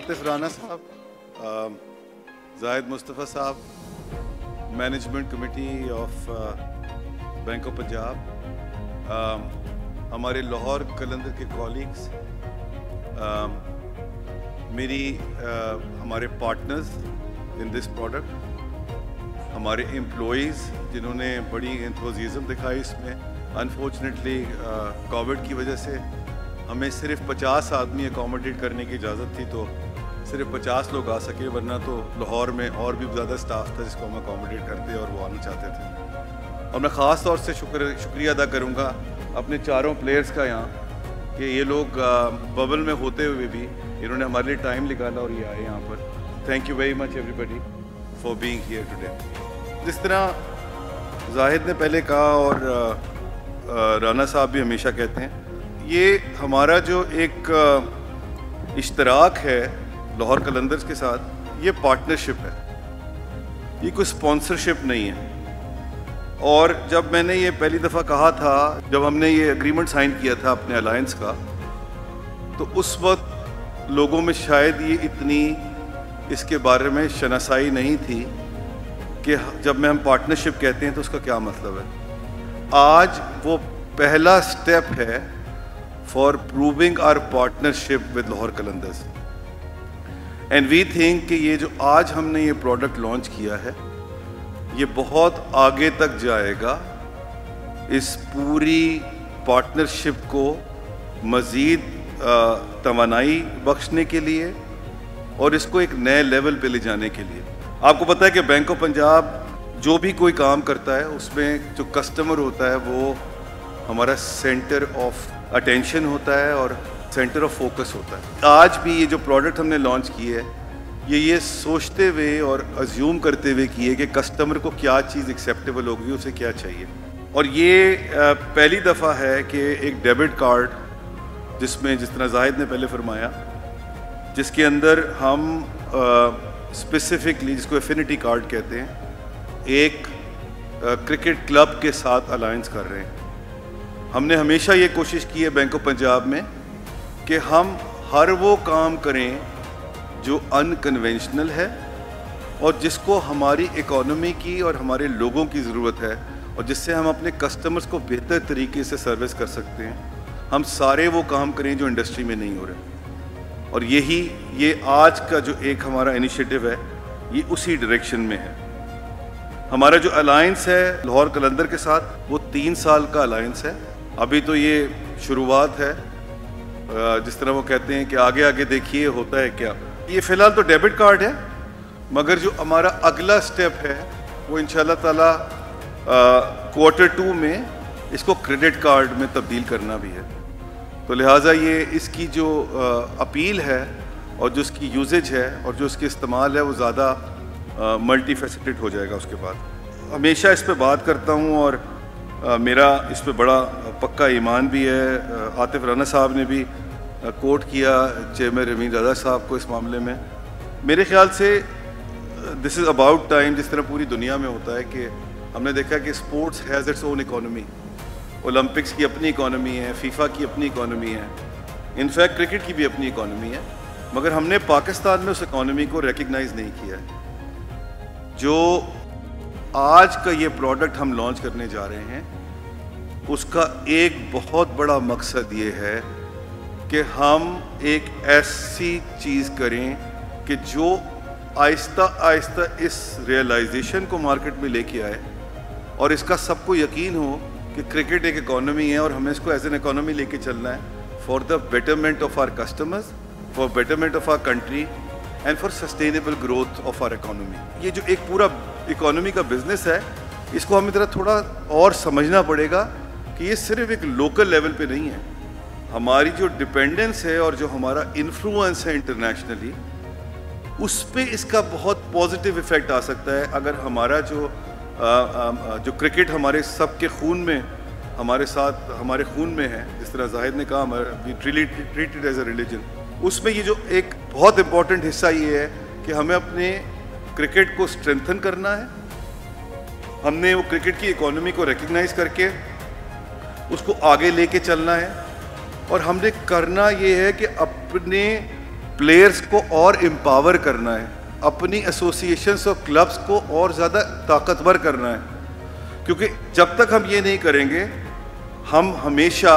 आतिफ राना साहब, जाहिद मुस्तफ़ा साहब, management committee of bank of Punjab, हमारे लाहौर कलंदर के कॉलीग्स, हमारे पार्टनर्स इन दिस प्रोडक्ट, हमारे एम्प्लॉइज़ जिन्होंने बड़ी एंथुसियाज्म दिखाई इसमें। अनफॉर्चुनेटली कोविड की वजह से हमें सिर्फ 50 आदमी अकोमोडेट करने की इजाज़त थी, तो सिर्फ 50 लोग आ सके, वरना तो लाहौर में और भी ज़्यादा स्टाफ था जिसको हम अकोमोडेट करते और वो आना चाहते थे। और मैं ख़ास तौर से शुक्रिया अदा करूँगा अपने चारों प्लेयर्स का यहाँ कि ये लोग बबल में होते हुए भी इन्होंने हमारे लिए टाइम निकाला और ये आए यहाँ पर। Thank you very much everybody for being here today. जिस तरह जाहिद ने पहले कहा और राना साहब भी हमेशा कहते हैं, ये हमारा जो एक इश्तराक है लाहौर कलंदर्स के साथ, ये पार्टनरशिप है, ये कोई स्पॉन्सरशिप नहीं है। और जब मैंने ये पहली दफ़ा कहा था, जब हमने ये एग्रीमेंट साइन किया था अपने अलायंस का, तो उस वक्त लोगों में शायद ये इतनी इसके बारे में शनासाई नहीं थी कि जब हम पार्टनरशिप कहते हैं तो उसका क्या मतलब है। आज वो पहला स्टेप है for proving our partnership with Lahore Qalandars, and we think कि ये जो आज हमने ये प्रोडक्ट लॉन्च किया है ये बहुत आगे तक जाएगा, इस पूरी पार्टनरशिप को मज़ीद तवानाई बख्शने के लिए और इसको एक नए लेवल पे ले जाने के लिए। आपको पता है कि बैंक ऑफ पंजाब जो भी कोई काम करता है उसमें जो कस्टमर होता है वो हमारा सेंटर ऑफ अटेंशन होता है और सेंटर ऑफ फोकस होता है। आज भी ये जो प्रोडक्ट हमने लॉन्च की है ये सोचते हुए और अज्यूम करते हुए की है कि कस्टमर को क्या चीज़ एक्सेप्टेबल होगी, उसे क्या चाहिए। और ये पहली दफ़ा है कि एक डेबिट कार्ड, जिसमें जिस तरह जाहिद ने पहले फरमाया, जिसके अंदर हम स्पेसिफिकली, जिसको एफिनिटी कार्ड कहते हैं, एक क्रिकेट क्लब के साथ अलायंस कर रहे हैं। हमने हमेशा ये कोशिश की है बैंक ऑफ पंजाब में कि हम हर वो काम करें जो अनकन्वेंशनल है और जिसको हमारी इकोनॉमी की और हमारे लोगों की ज़रूरत है और जिससे हम अपने कस्टमर्स को बेहतर तरीके से सर्विस कर सकते हैं। हम सारे वो काम करें जो इंडस्ट्री में नहीं हो रहे, और ये आज का जो एक हमारा इनिशिएटिव है ये उसी डायरेक्शन में है। हमारा जो अलायंस है लाहौर कलंदर के साथ वो 3 साल का अलायंस है। अभी तो ये शुरुआत है, जिस तरह वो कहते हैं कि आगे आगे देखिए होता है क्या। ये फ़िलहाल तो डेबिट कार्ड है, मगर जो हमारा अगला स्टेप है वो इंशाल्लाह ताला Q2 में इसको क्रेडिट कार्ड में तब्दील करना भी है। तो लिहाजा ये इसकी जो अपील है और जो इसकी यूजेज है और जो इसकी इस्तेमाल है वो ज़्यादा मल्टी फैसेटेड हो जाएगा। उसके बाद हमेशा इस पे बात करता हूँ और मेरा इस पे बड़ा पक्का ईमान भी है। आतिफ राना साहब ने भी कोट किया चेयरमैन रमीन रज़ा साहब को इस मामले में। मेरे ख्याल से दिस इज़ अबाउट टाइम, जिस तरह पूरी दुनिया में होता है कि हमने देखा कि sports has its own economy. Olympics की अपनी इकोनॉमी है, फीफा की अपनी इकोनॉमी है, इनफैक्ट क्रिकेट की भी अपनी इकोनॉमी है, मगर हमने पाकिस्तान में उस इकोनॉमी को रिकग्नाइज़ नहीं किया है। जो आज का ये प्रोडक्ट हम लॉन्च करने जा रहे हैं उसका एक बहुत बड़ा मकसद ये है कि हम एक ऐसी चीज़ करें कि जो आहिस्ता आहिस्ता इस रियलाइजेशन को मार्केट में लेके आए और इसका सबको यकीन हो कि क्रिकेट एक इकोनॉमी है और हमें इसको एज एन इकोनॉमी लेके चलना है for the betterment of our customers, for betterment of our country and for sustainable growth of our economy. ये जो एक पूरा इकोनॉमी का बिजनेस है, इसको हमें तरह थोड़ा और समझना पड़ेगा कि ये सिर्फ एक लोकल लेवल पे नहीं है। हमारी जो डिपेंडेंस है और जो हमारा इन्फ्लुएंस है इंटरनेशनली, उस पे इसका बहुत पॉजिटिव इफ़ेक्ट आ सकता है अगर हमारा जो क्रिकेट हमारे सबके खून में, हमारे साथ हमारे खून में है, जिस तरह जाहिद ने कहा we treated as a religion, उसमें ये जो एक बहुत इम्पॉर्टेंट हिस्सा ये है कि हमें अपने क्रिकेट को स्ट्रेंथन करना है। हमने वो क्रिकेट की इकोनॉमी को रिकग्नाइज करके उसको आगे लेके चलना है, और हमने करना ये है कि अपने प्लेयर्स को और एम्पावर करना है, अपनी एसोसिएशंस और क्लब्स को और ज़्यादा ताकतवर करना है, क्योंकि जब तक हम ये नहीं करेंगे हम हमेशा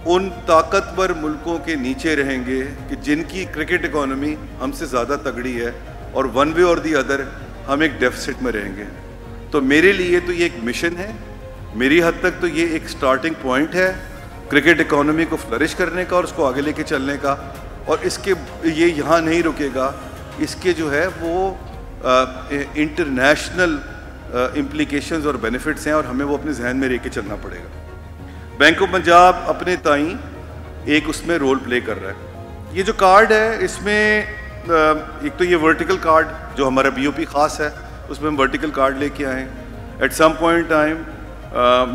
उन ताकतवर मुल्कों के नीचे रहेंगे कि जिनकी क्रिकेट इकोनॉमी हमसे ज़्यादा तगड़ी है और वन वे और दी अदर हम एक डेफिसिट में रहेंगे। तो मेरे लिए तो ये एक मिशन है, मेरी हद तक तो ये एक स्टार्टिंग पॉइंट है क्रिकेट इकोनॉमी को फ्लरिश करने का और उसको आगे लेके चलने का। और इसके ये यहाँ नहीं रुकेगा, इसके जो है वो इंटरनेशनल इम्प्लीकेशंस और बेनिफिट्स हैं और हमें वो अपने जहन में रह के चलना पड़ेगा। बैंक ऑफ पंजाब अपने ताई एक उसमें रोल प्ले कर रहा है। ये जो कार्ड है इसमें एक तो ये वर्टिकल कार्ड जो हमारा BOP ख़ास है, उसमें हम वर्टिकल कार्ड लेके आए। एट सम पॉइंट टाइम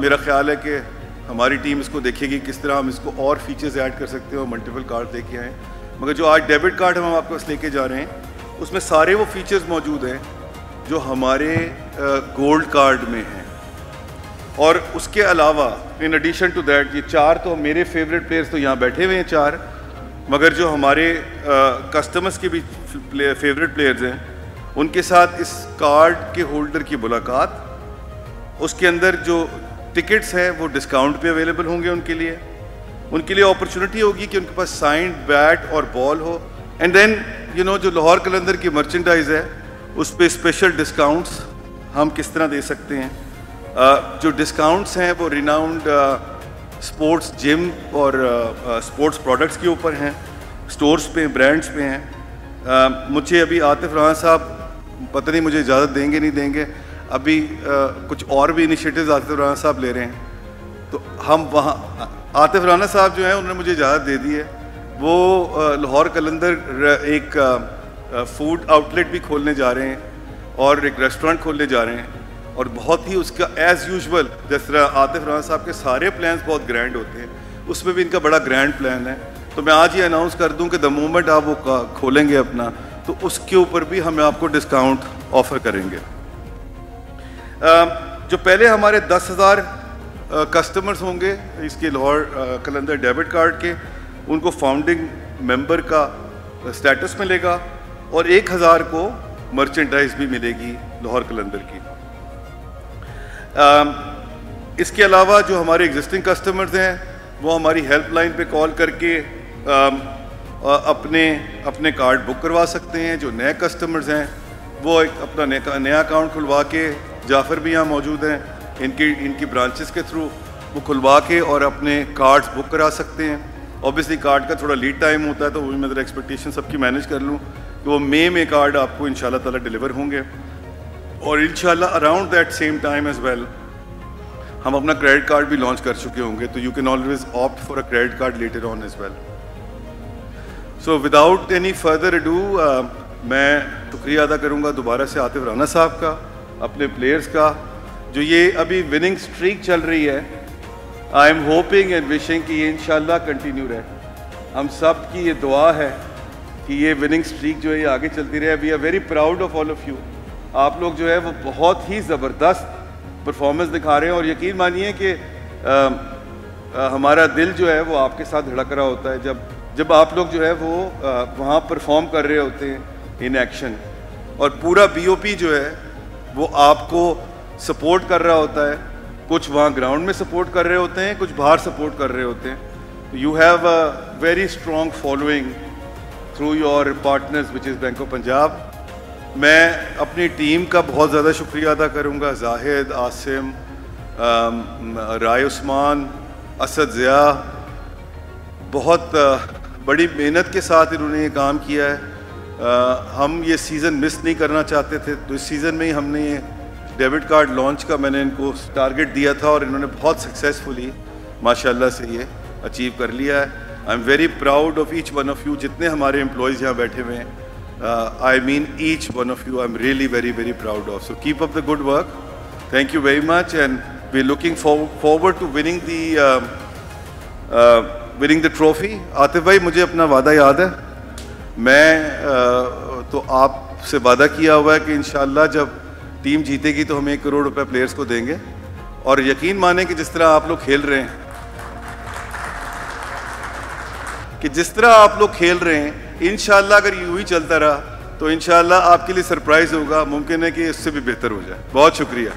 मेरा ख्याल है कि हमारी टीम इसको देखेगी किस तरह हम इसको और फीचर्स ऐड कर सकते हैं और मल्टीपल कार्ड लेके आए। मगर जो आज डेबिट कार्ड हम आपके पास लेके जा रहे हैं उसमें सारे वो फीचर्स मौजूद हैं जो हमारे गोल्ड कार्ड में हैं। और उसके अलावा इन एडिशन टू दैट ये चार तो मेरे फेवरेट प्लेयर्स तो यहाँ बैठे हुए हैं चार, मगर जो हमारे कस्टमर्स के भी फेवरेट प्लेयर्स हैं उनके साथ इस कार्ड के होल्डर की मुलाकात, उसके अंदर जो टिकट्स हैं वो डिस्काउंट पे अवेलेबल होंगे उनके लिए अपॉर्चुनिटी होगी कि उनके पास साइंड बैट और बॉल हो। एंड देन यू नो जो लाहौर कलंदर की मर्चेंडाइज है उस पर स्पेशल डिस्काउंट्स हम किस तरह दे सकते हैं। जो डिस्काउंट्स हैं वो रिनाउंड स्पोर्ट्स जिम और स्पोर्ट्स प्रोडक्ट्स के ऊपर हैं, स्टोर्स पे, ब्रांड्स पे हैं। मुझे अभी आतिफ राना साहब पता नहीं मुझे इजाज़त देंगे नहीं देंगे, अभी कुछ और भी इनिशिएटिव्स आतिफ राना साहब ले रहे हैं, तो हम वहाँ आतिफ राना साहब जो हैं उन्होंने मुझे इजाज़त दे दी है, वो लाहौर कलंदर एक फूड आउटलेट भी खोलने जा रहे हैं और एक रेस्टोरेंट खोलने जा रहे हैं। और बहुत ही उसका एज़ यूजुअल जिस तरह आतिफ राना साहब के सारे प्लान्स बहुत ग्रैंड होते हैं, उसमें भी इनका बड़ा ग्रैंड प्लान है। तो मैं आज ये अनाउंस कर दूं कि द मोमेंट आप वो खोलेंगे अपना तो उसके ऊपर भी हम आपको डिस्काउंट ऑफ़र करेंगे। जो पहले हमारे 10,000 कस्टमर्स होंगे इसके लाहौर कलंदर डेबिट कार्ड के, उनको फाउंडिंग मेंबर का स्टेटस मिलेगा और 1,000 को मर्चेंडाइज भी मिलेगी लाहौर कलंदर की। इसके अलावा जो हमारे एग्जिस्टिंग कस्टमर्स हैं वो हमारी हेल्पलाइन पे कॉल करके अपने कार्ड बुक करवा सकते हैं। जो नए कस्टमर्स हैं वो एक अपना नया अकाउंट खुलवा के, जाफ़र भी यहाँ मौजूद हैं, इनकी ब्रांचेस के थ्रू वो खुलवा के और अपने कार्ड्स बुक करा सकते हैं। ऑब्वियसली कार्ड का थोड़ा लीड टाइम होता है, तो वही मैं ज़रा एक्सपेक्टेशन सबकी मैनेज कर लूँ कि वो मई में कार्ड आपको इंशाल्लाह ताला डिलीवर होंगे। और इंशाल्लाह around that same time as well हम अपना क्रेडिट कार्ड भी लॉन्च कर चुके होंगे, तो you can always opt for a credit card later on as well. So without any further ado मैं शुक्रिया अदा करूँगा दोबारा से आतिफ राना साहब का, अपने प्लेयर्स का, जो ये अभी विनिंग स्ट्रीक चल रही है। I am hoping and wishing कि ये इंशाल्लाह कंटिन्यू रहे। हम सब की ये दुआ है कि ये विनिंग स्ट्रीक जो है ये आगे चलती रहे। We are very proud of all of you. आप लोग जो है वो बहुत ही ज़बरदस्त परफॉर्मेंस दिखा रहे हैं और यकीन मानिए कि हमारा दिल जो है वो आपके साथ धड़क रहा होता है जब आप लोग जो है वो वहाँ परफॉर्म कर रहे होते हैं इन एक्शन, और पूरा BOP जो है वो आपको सपोर्ट कर रहा होता है। कुछ वहाँ ग्राउंड में सपोर्ट कर रहे होते हैं, कुछ बाहर सपोर्ट कर रहे होते हैं। You have a very strong following through your partners which is bank of Punjab. मैं अपनी टीम का बहुत ज़्यादा शुक्रिया अदा करूँगा, जाहिद, आसिम, राय उस्मान, असद ज़िया, बहुत बड़ी मेहनत के साथ इन्होंने ये काम किया है। हम ये सीज़न मिस नहीं करना चाहते थे, तो इस सीज़न में ही हमने ये डेबिट कार्ड लॉन्च का मैंने इनको टारगेट दिया था और इन्होंने बहुत सक्सेसफुली माशाल्लाह से ये अचीव कर लिया है। I am very proud of each one of you, जितने हमारे एम्प्लॉयज़ यहाँ बैठे हुए हैं। I mean each one of you I'm really very proud of. So keep up the good work. Thank you very much, and we're looking forward to winning the trophy. Atif भाई, मुझे अपना वादा याद है, मैं तो आपसे वादा किया हुआ है कि इंशाल्लाह जब टीम जीतेगी तो हम 1 करोड़ रुपए प्लेयर्स को देंगे। और यकीन माने कि जिस तरह आप लोग खेल रहे हैं इंशाल्लाह अगर यूं ही चलता रहा तो इंशाल्लाह आपके लिए सरप्राइज होगा, मुमकिन है कि इससे भी बेहतर हो जाए। बहुत शुक्रिया।